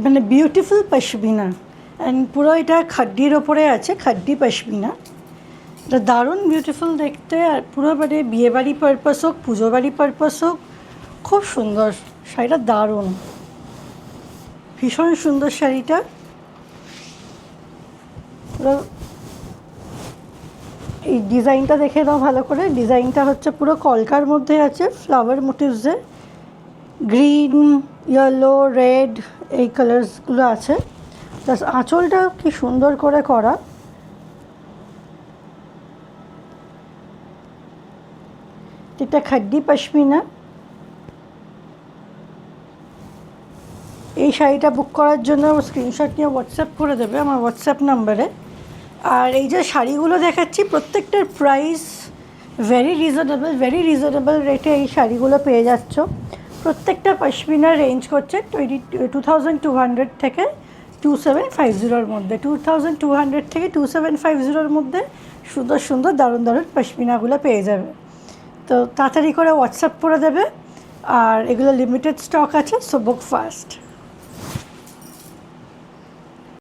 মানে beautiful pashmina, and পুরো এটা খাড্ডির ওপরে আছে, খাড্ডি পশমিনা। এটা দারুণ বিউটিফুল দেখতে, আর পুরো মানে বিয়েবাড়ি পারপাস হোক, পুজো বাড়ি পারপাস হোক, খুব সুন্দর শাড়িটা, দারুণ, ভীষণ সুন্দর শাড়িটা। পুরো এই ডিজাইনটা দেখে নাও ভালো করে। ডিজাইনটা হচ্ছে পুরো কলকার মধ্যে আছে, ফ্লাওয়ার মোটিভসের, গ্রিন, ইয়েলো, রেড, এই কালার্সগুলো আছে। প্লাস আঁচলটা কি সুন্দর করে করা। এটা খাড্ডি পশমিনা। এই শাড়িটা বুক করার জন্য স্ক্রিনশট নিয়ে হোয়াটসঅ্যাপ করে দেবে আমার হোয়াটসঅ্যাপ নাম্বারে। আর এই যে শাড়িগুলো দেখাচ্ছি প্রত্যেকটার প্রাইস ভেরি রিজনেবল রেটে এই শাড়িগুলো পেয়ে যাচ্ছ। প্রত্যেকটা পশমিনার রেঞ্জ করছে 2200 থেকে 2750 মধ্যে, 2200 থেকে 2750 মধ্যে সুন্দর সুন্দর দারুণ দারুণ পশমিনাগুলো পেয়ে যাবে। তো তাড়াতাড়ি করে হোয়াটসঅ্যাপ করে দেবে। আর এগুলো লিমিটেড স্টক আছে, সো বুক ফাস্ট।